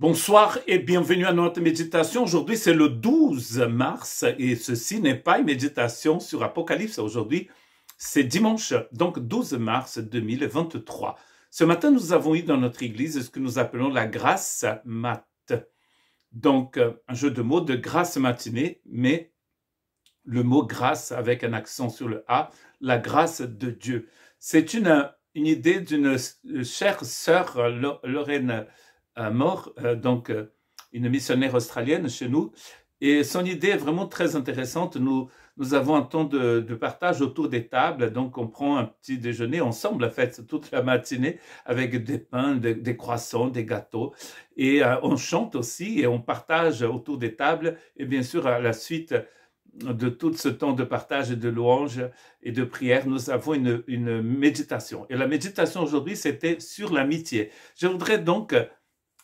Bonsoir et bienvenue à notre méditation. Aujourd'hui, c'est le 12 mars et ceci n'est pas une méditation sur Apocalypse. Aujourd'hui, c'est dimanche, donc 12 mars 2023. Ce matin, nous avons eu dans notre église ce que nous appelons la grâce mat. Donc, un jeu de mots de grâce matinée, mais le mot grâce avec un accent sur le A, la grâce de Dieu. C'est une idée d'une chère sœur Lorraine Moore, une missionnaire australienne chez nous. Et son idée est vraiment très intéressante. Nous avons un temps de partage autour des tables. Donc, on prend un petit déjeuner ensemble, en fait, toute la matinée, avec des pains, des croissants, des gâteaux. Et on chante aussi et on partage autour des tables. Et bien sûr, à la suite de tout ce temps de partage et de louange et de prière, nous avons une méditation. Et la méditation aujourd'hui, c'était sur l'amitié. Je voudrais donc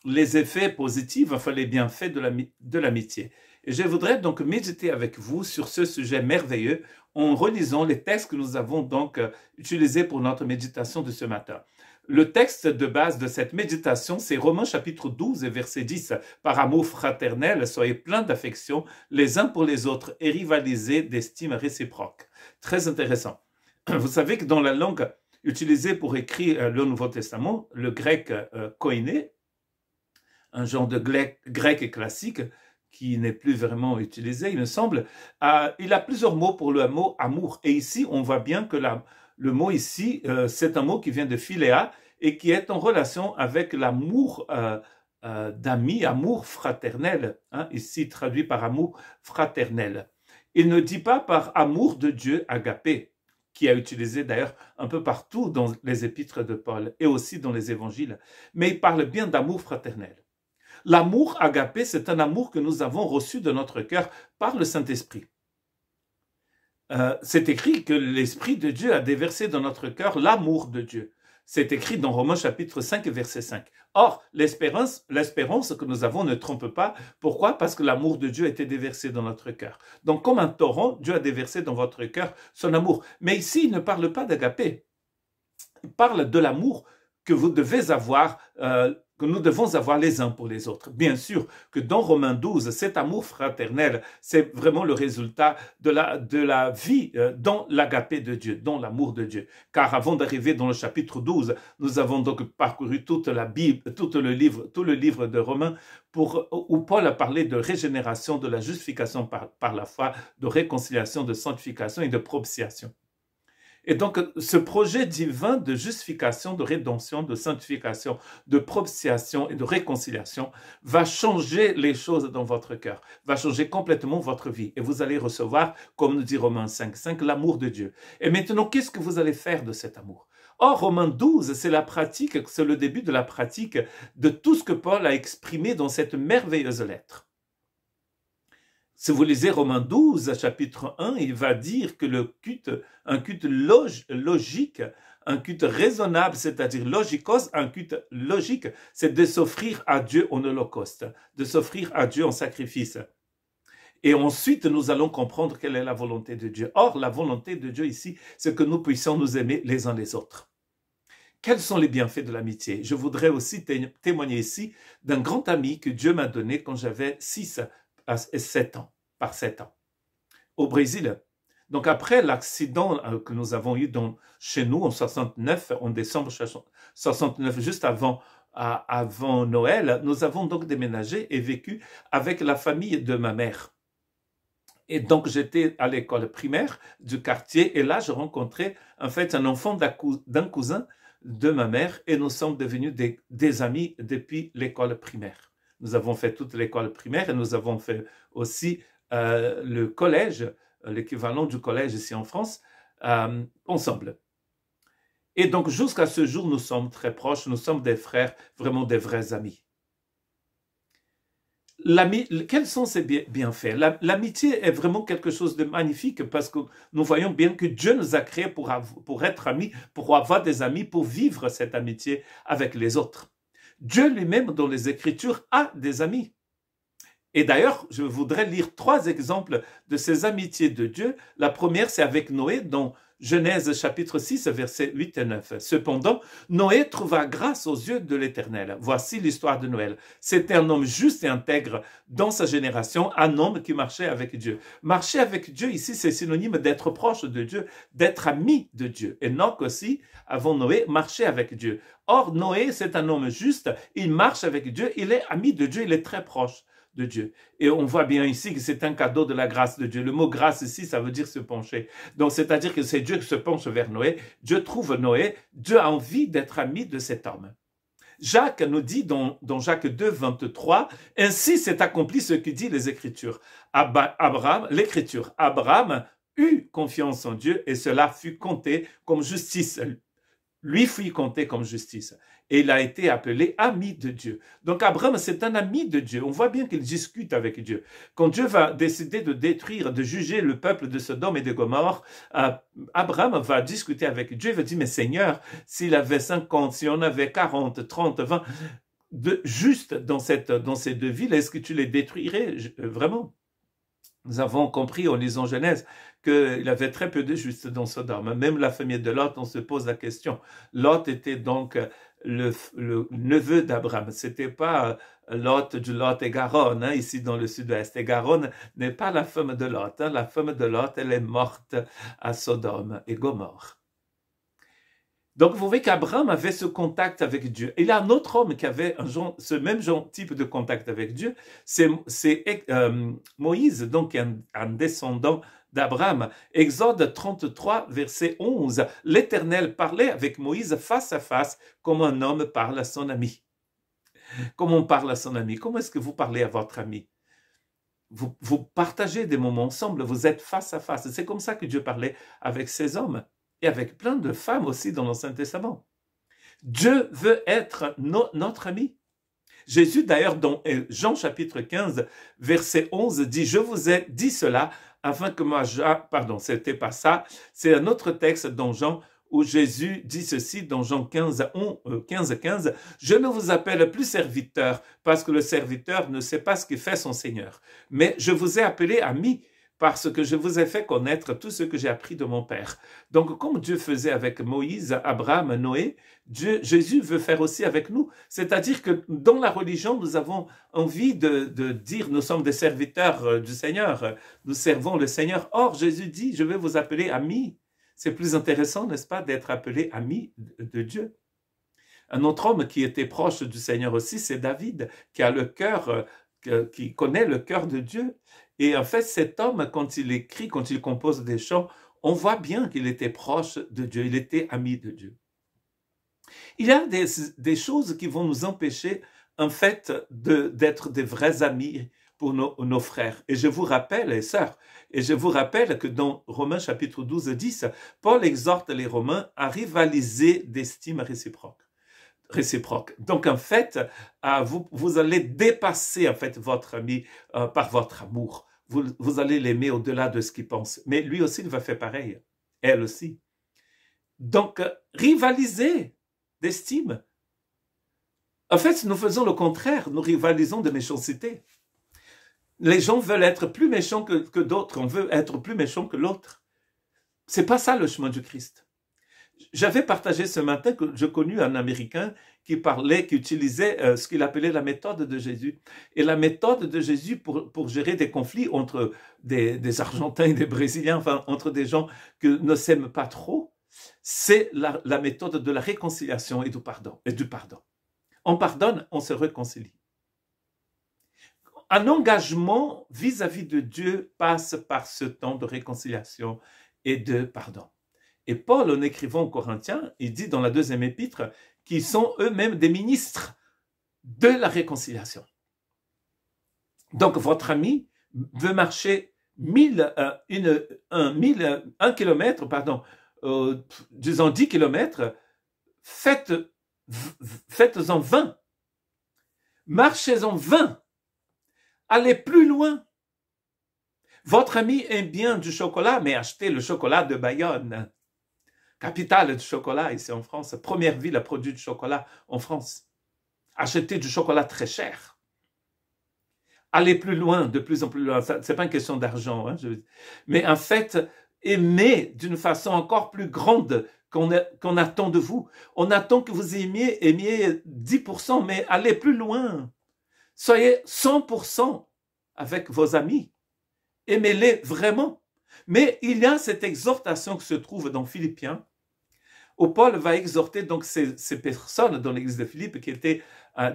les effets positifs, enfin les bienfaits de l'amitié. Et je voudrais donc méditer avec vous sur ce sujet merveilleux en relisant les textes que nous avons donc utilisés pour notre méditation de ce matin. Le texte de base de cette méditation, c'est Romains chapitre 12 et verset 10. Par amour fraternel, soyez pleins d'affection les uns pour les autres et rivalisez d'estime réciproque. Très intéressant. Vous savez que dans la langue utilisée pour écrire le Nouveau Testament, le grec koiné, un genre de grec classique qui n'est plus vraiment utilisé, il me semble, il a plusieurs mots pour le mot amour. Et ici, on voit bien que le mot ici, c'est un mot qui vient de philéa et qui est en relation avec l'amour d'amis, amour fraternel, hein, ici traduit par amour fraternel. Il ne dit pas par amour de Dieu, agapé, qui a utilisé d'ailleurs un peu partout dans les épîtres de Paul et aussi dans les évangiles, mais il parle bien d'amour fraternel. L'amour agapé, c'est un amour que nous avons reçu de notre cœur par le Saint-Esprit. C'est écrit que l'Esprit de Dieu a déversé dans notre cœur l'amour de Dieu. C'est écrit dans Romains chapitre 5, verset 5. Or, l'espérance que nous avons ne trompe pas. Pourquoi? Parce que l'amour de Dieu a été déversé dans notre cœur. Donc, comme un torrent, Dieu a déversé dans votre cœur son amour. Mais ici, il ne parle pas d'agapé. Il parle de l'amour que vous devez avoir, que nous devons avoir les uns pour les autres. Bien sûr que dans Romains 12, cet amour fraternel, c'est vraiment le résultat de la vie dans l'agapé de Dieu, dans l'amour de Dieu. Car avant d'arriver dans le chapitre 12, nous avons donc parcouru toute la Bible, tout le livre de Romains, où Paul a parlé de régénération, de la justification par la foi, de réconciliation, de sanctification et de propitiation. Et donc, ce projet divin de justification, de rédemption, de sanctification, de propitiation et de réconciliation va changer les choses dans votre cœur, va changer complètement votre vie. Et vous allez recevoir, comme nous dit Romains 5,5, l'amour de Dieu. Et maintenant, qu'est-ce que vous allez faire de cet amour? Or, Romains 12, c'est la pratique, c'est le début de la pratique de tout ce que Paul a exprimé dans cette merveilleuse lettre. Si vous lisez Romains 12, chapitre 1, il va dire que un culte logique, un culte raisonnable, c'est-à-dire logikos, un culte logique, c'est de s'offrir à Dieu en holocauste, de s'offrir à Dieu en sacrifice. Et ensuite, nous allons comprendre quelle est la volonté de Dieu. Or, la volonté de Dieu ici, c'est que nous puissions nous aimer les uns les autres. Quels sont les bienfaits de l'amitié? Je voudrais aussi témoigner ici d'un grand ami que Dieu m'a donné quand j'avais 6 à 7 ans, par 7 ans, au Brésil. Donc après l'accident que nous avons eu chez nous en 69, en décembre 69, juste avant Noël, nous avons donc déménagé et vécu avec la famille de ma mère. Et donc j'étais à l'école primaire du quartier et là je rencontrais en fait un enfant d'un cousin de ma mère et nous sommes devenus des amis depuis l'école primaire. Nous avons fait toute l'école primaire et nous avons fait aussi le collège, l'équivalent du collège ici en France, ensemble. Et donc jusqu'à ce jour, nous sommes très proches, nous sommes des frères, vraiment des vrais amis. Quels sont ces bienfaits? L'amitié est vraiment quelque chose de magnifique parce que nous voyons bien que Dieu nous a créés pour être amis, pour avoir des amis, pour vivre cette amitié avec les autres. Dieu lui-même, dans les Écritures, a des amis. Et d'ailleurs, je voudrais lire 3 exemples de ces amitiés de Dieu. La première, c'est avec Noé, dans Genèse chapitre 6, versets 8 et 9. Cependant, Noé trouva grâce aux yeux de l'Éternel. Voici l'histoire de Noël. C'était un homme juste et intègre dans sa génération, un homme qui marchait avec Dieu. Marcher avec Dieu, ici, c'est synonyme d'être proche de Dieu, d'être ami de Dieu. Enoch aussi, avant Noé, marchait avec Dieu. Or, Noé, c'est un homme juste, il marche avec Dieu, il est ami de Dieu, il est très proche de Dieu. Et on voit bien ici que c'est un cadeau de la grâce de Dieu. Le mot grâce ici, ça veut dire se pencher. Donc, c'est-à-dire que c'est Dieu qui se penche vers Noé. Dieu trouve Noé. Dieu a envie d'être ami de cet homme. Jacques nous dit dans Jacques 2, 23, « Ainsi s'est accompli ce que dit les Écritures. L'Écriture, Abraham eut confiance en Dieu et cela fut compté comme justice. Lui fut compté comme justice. Et il a été appelé ami de Dieu. Donc Abraham, c'est un ami de Dieu. On voit bien qu'il discute avec Dieu. Quand Dieu va décider de détruire, de juger le peuple de Sodome et de Gomorrhe, Abraham va discuter avec Dieu. Il va dire, mais Seigneur, s'il avait 50, si on avait 40, 30, 20, juste dans ces deux villes, est-ce que tu les détruirais vraiment? Nous avons compris en lisant Genèse qu'il avait très peu de justes dans Sodome. Même la famille de Lot, on se pose la question. Lot était donc le neveu d'Abraham. C'était pas Lot du Lot et Garonne, ici dans le sud-ouest. Et Garonne n'est pas la femme de Lot. La femme de Lot, elle est morte à Sodome et Gomorrhe. Donc, vous voyez qu'Abraham avait ce contact avec Dieu. Il y a un autre homme qui avait ce même type de contact avec Dieu, c'est Moïse, donc un descendant d'Abraham. Exode 33, verset 11. L'Éternel parlait avec Moïse face à face, comme un homme parle à son ami. Comme on parle à son ami. Comment est-ce que vous parlez à votre ami? Vous partagez des moments ensemble, vous êtes face à face. C'est comme ça que Dieu parlait avec ces hommes. Et avec plein de femmes aussi dans l'Ancien Testament. Dieu veut être notre ami. Jésus, d'ailleurs, dans Jean chapitre 15, verset 11, dit « Je vous ai dit cela afin que moi... » Pardon, c'était pas ça. C'est un autre texte dans Jean où Jésus dit ceci dans Jean 15, 15. « Je ne vous appelle plus serviteur parce que le serviteur ne sait pas ce que fait son Seigneur. Mais je vous ai appelé ami. » Parce que je vous ai fait connaître tout ce que j'ai appris de mon Père. Donc, comme Dieu faisait avec Moïse, Abraham, Noé, Jésus veut faire aussi avec nous. C'est-à-dire que dans la religion, nous avons envie de dire nous sommes des serviteurs du Seigneur, nous servons le Seigneur. Or, Jésus dit, je vais vous appeler amis. C'est plus intéressant, n'est-ce pas, d'être appelé ami de Dieu. Un autre homme qui était proche du Seigneur aussi, c'est David, qui a le cœur, qui connaît le cœur de Dieu. Et en fait, cet homme, quand il écrit, quand il compose des chants, on voit bien qu'il était proche de Dieu, il était ami de Dieu. Il y a des choses qui vont nous empêcher, en fait, d'être des vrais amis pour nos frères. Et je vous rappelle, les sœurs, et je vous rappelle que dans Romains chapitre 12, 10, Paul exhorte les Romains à rivaliser d'estime réciproque. Donc, en fait, vous allez dépasser, en fait, votre ami par votre amour. Vous allez l'aimer au-delà de ce qu'il pense. Mais lui aussi, il va faire pareil. Elle aussi. Donc, rivaliser d'estime. En fait, nous faisons le contraire. Nous rivalisons de méchanceté. Les gens veulent être plus méchants que d'autres. On veut être plus méchant que l'autre. C'est pas ça le chemin du Christ. J'avais partagé ce matin que je connus un Américain qui utilisait ce qu'il appelait la méthode de Jésus. Et la méthode de Jésus pour gérer des conflits entre des Argentins et des Brésiliens, enfin entre des gens qui ne s'aiment pas trop, c'est la méthode de la réconciliation et du pardon. On pardonne, on se réconcilie. Un engagement vis-à-vis de Dieu passe par ce temps de réconciliation et de pardon. Et Paul, en écrivant aux Corinthiens, il dit dans la deuxième épître qu'ils sont eux-mêmes des ministres de la réconciliation. Donc, votre ami veut marcher 1 kilomètre, disons 10 kilomètres, faites-en 20. Marchez-en 20. Allez plus loin. Votre ami aime bien du chocolat, mais achetez le chocolat de Bayonne. Capitale du chocolat ici en France, première ville à produire du chocolat en France. Achetez du chocolat très cher. Allez plus loin, de plus en plus loin. Ce n'est pas une question d'argent. Mais en fait, aimez d'une façon encore plus grande qu'on attend de vous. On attend que vous aimiez 10%, mais allez plus loin. Soyez 100% avec vos amis. Aimez-les vraiment. Mais il y a cette exhortation qui se trouve dans Philippiens, où Paul va exhorter donc ces personnes dans l'église de Philippe qui étaient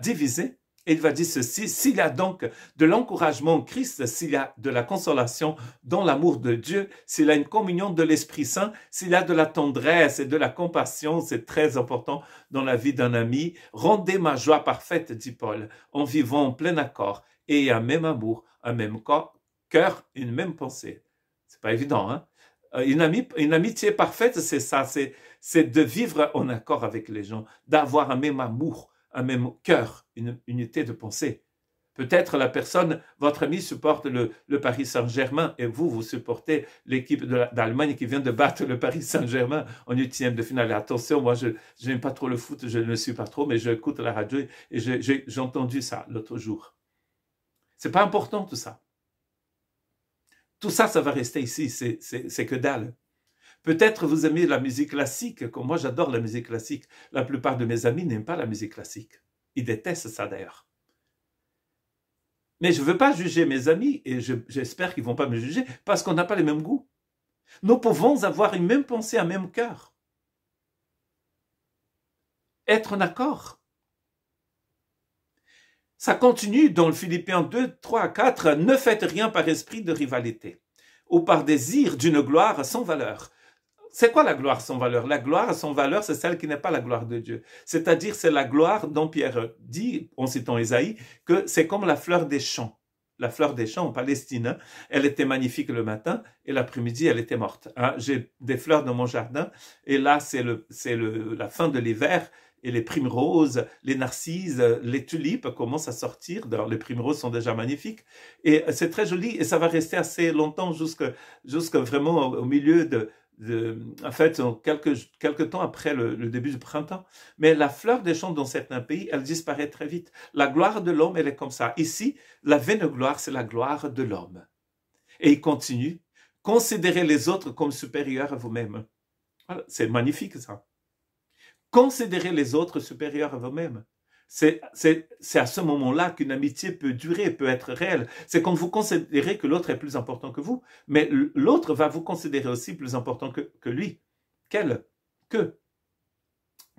divisées. Et il va dire ceci: s'il y a donc de l'encouragement en Christ, s'il y a de la consolation dans l'amour de Dieu, s'il y a une communion de l'Esprit Saint, s'il y a de la tendresse et de la compassion, c'est très important dans la vie d'un ami, rendez ma joie parfaite, dit Paul, en vivant en plein accord et un même amour, un même cœur, une même pensée. C'est pas évident, hein? Une amitié parfaite, c'est ça, c'est de vivre en accord avec les gens, d'avoir un même amour, un même cœur, une unité de pensée. Peut-être la personne, votre ami supporte le Paris Saint-Germain et vous supportez l'équipe d'Allemagne qui vient de battre le Paris Saint-Germain en 8e de finale. Et attention, moi je n'aime pas trop le foot, je ne le suis pas trop, mais j'écoute la radio et j'ai entendu ça l'autre jour. C'est pas important tout ça. Tout ça, ça va rester ici, c'est que dalle. Peut-être vous aimez la musique classique, comme moi j'adore la musique classique. La plupart de mes amis n'aiment pas la musique classique. Ils détestent ça d'ailleurs. Mais je ne veux pas juger mes amis, et j'espère qu'ils ne vont pas me juger, parce qu'on n'a pas les mêmes goûts. Nous pouvons avoir une même pensée, un même cœur. Être en accord. Ça continue dans le Philippiens 2, 3, 4. Ne faites rien par esprit de rivalité, ou par désir d'une gloire sans valeur. C'est quoi la gloire sans valeur? La gloire sans valeur, c'est celle qui n'est pas la gloire de Dieu. C'est-à-dire, c'est la gloire dont Pierre dit, en citant Ésaïe, que c'est comme la fleur des champs. La fleur des champs en Palestine, hein, elle était magnifique le matin et l'après-midi, elle était morte. Hein. J'ai des fleurs dans mon jardin et là, c'est la fin de l'hiver et les primroses, les narcises, les tulipes commencent à sortir. D'ailleurs, les primroses sont déjà magnifiques et c'est très joli et ça va rester assez longtemps jusqu'à vraiment au milieu en fait, quelques temps après le début du printemps. Mais la fleur des champs dans certains pays, elle disparaît très vite. La gloire de l'homme, elle est comme ça. Ici, la vaine gloire, c'est la gloire de l'homme. Et il continue. Considérez les autres comme supérieurs à vous-même. Voilà, c'est magnifique ça. Considérez les autres supérieurs à vous-même. C'est à ce moment-là qu'une amitié peut durer, peut être réelle. C'est quand vous considérez que l'autre est plus important que vous, mais l'autre va vous considérer aussi plus important que lui, qu'elle, que.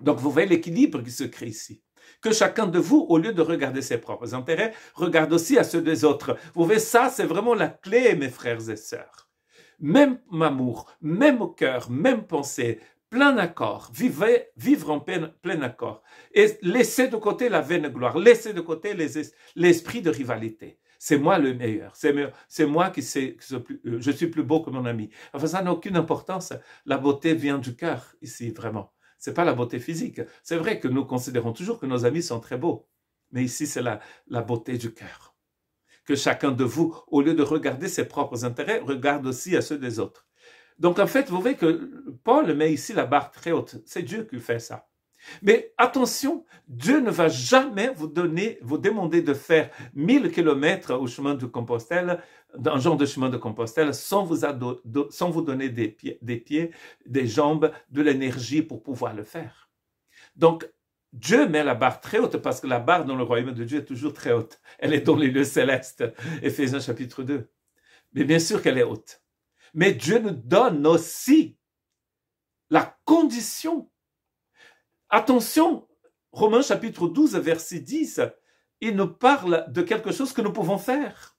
Donc vous voyez l'équilibre qui se crée ici. Que chacun de vous, au lieu de regarder ses propres intérêts, regarde aussi à ceux des autres. Vous voyez, ça c'est vraiment la clé, mes frères et sœurs. Même amour, même cœur, même pensée, plein accord, vivre en plein accord. Et laisser de côté la vaine gloire, laisser de côté l'esprit de rivalité. C'est moi le meilleur, c'est moi qui sais, je suis plus beau que mon ami. Enfin, ça n'a aucune importance. La beauté vient du cœur, ici, vraiment. C'est pas la beauté physique. C'est vrai que nous considérons toujours que nos amis sont très beaux. Mais ici, c'est la beauté du cœur. Que chacun de vous, au lieu de regarder ses propres intérêts, regarde aussi à ceux des autres. Donc, en fait, vous voyez que Paul met ici la barre très haute. C'est Dieu qui fait ça. Mais attention, Dieu ne va jamais vous demander de faire 1000 kilomètres au chemin de Compostelle, un genre de chemin de Compostelle, sans vous donner des pieds, des jambes, de l'énergie pour pouvoir le faire. Donc, Dieu met la barre très haute parce que la barre dans le royaume de Dieu est toujours très haute. Elle est dans les lieux célestes, Éphésiens chapitre 2. Mais bien sûr qu'elle est haute. Mais Dieu nous donne aussi la condition. Attention, Romains chapitre 12, verset 10, il nous parle de quelque chose que nous pouvons faire.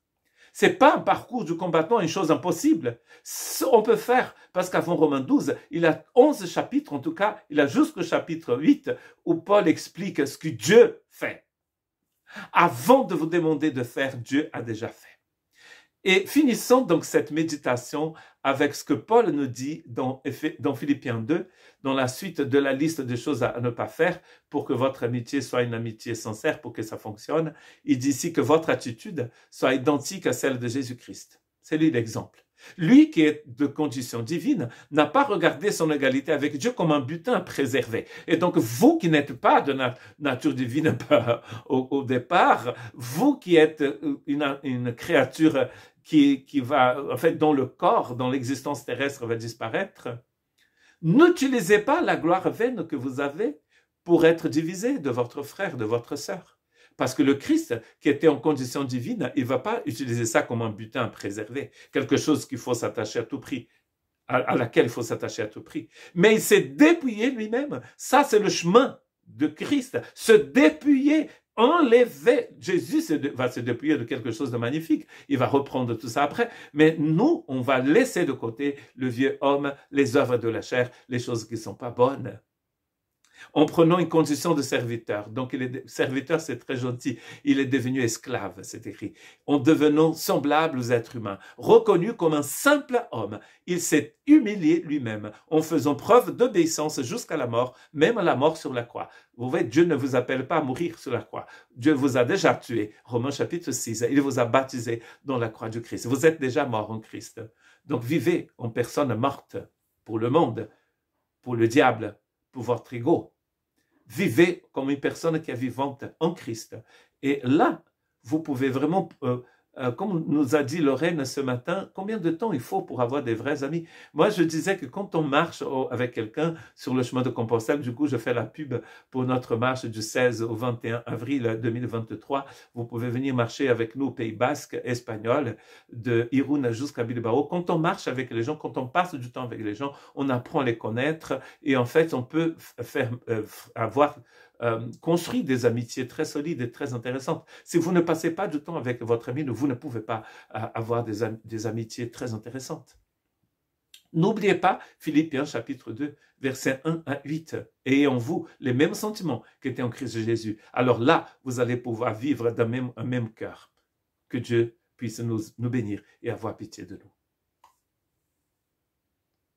Ce n'est pas un parcours du combattant, une chose impossible. On peut faire, parce qu'avant Romains 12, il a 11 chapitres, en tout cas, il a jusqu'au chapitre 8, où Paul explique ce que Dieu fait. Avant de vous demander de faire, Dieu a déjà fait. Et finissons donc cette méditation avec ce que Paul nous dit dans Philippiens 2, dans la suite de la liste de choses à ne pas faire pour que votre amitié soit une amitié sincère, pour que ça fonctionne. Il dit ici que votre attitude soit identique à celle de Jésus-Christ. C'est lui l'exemple. Lui qui est de condition divine n'a pas regardé son égalité avec Dieu comme un butin à préserver. Et donc vous qui n'êtes pas de nature divine au départ, vous qui êtes une créature qui va, en fait, dont le corps, dont l'existence terrestre va disparaître, n'utilisez pas la gloire vaine que vous avez pour être divisé de votre frère, de votre sœur. Parce que le Christ, qui était en condition divine, il ne va pas utiliser ça comme un butin à préserver, quelque chose qu'il faut s'attacher à tout prix, à laquelle il faut s'attacher à tout prix. Mais il s'est dépouillé lui-même. Ça, c'est le chemin de Christ. Se dépouiller, enlever. Jésus va se dépouiller de quelque chose de magnifique. Il va reprendre tout ça après. Mais nous, on va laisser de côté le vieux homme, les œuvres de la chair, les choses qui ne sont pas bonnes. En prenant une condition de serviteur. Donc, serviteur, c'est très gentil. Il est devenu esclave, c'est écrit. En devenant semblable aux êtres humains, reconnu comme un simple homme, il s'est humilié lui-même en faisant preuve d'obéissance jusqu'à la mort, même à la mort sur la croix. Vous voyez, Dieu ne vous appelle pas à mourir sur la croix. Dieu vous a déjà tué. Romains chapitre 6, il vous a baptisé dans la croix du Christ. Vous êtes déjà mort en Christ. Donc, vivez en personne morte pour le monde, pour le diable, pour votre ego. Vivez comme une personne qui est vivante en Christ. Et là, vous pouvez vraiment, comme nous a dit Lorraine ce matin, combien de temps il faut pour avoir des vrais amis? Moi, je disais que quand on marche avec quelqu'un sur le chemin de Compostelle, du coup, je fais la pub pour notre marche du 16 au 21 avril 2023. Vous pouvez venir marcher avec nous au Pays Basque, espagnol, de Irún jusqu'à Bilbao. Quand on marche avec les gens, quand on passe du temps avec les gens, on apprend à les connaître et en fait, on peut avoir construit des amitiés très solides et très intéressantes. Si vous ne passez pas du temps avec votre ami, vous ne pouvez pas avoir des amitiés très intéressantes. N'oubliez pas Philippiens chapitre 2, versets 1 à 8. Ayez en vous les mêmes sentiments qu'étaient en Christ Jésus. Alors là, vous allez pouvoir vivre d'un même cœur. Que Dieu puisse nous bénir et avoir pitié de nous.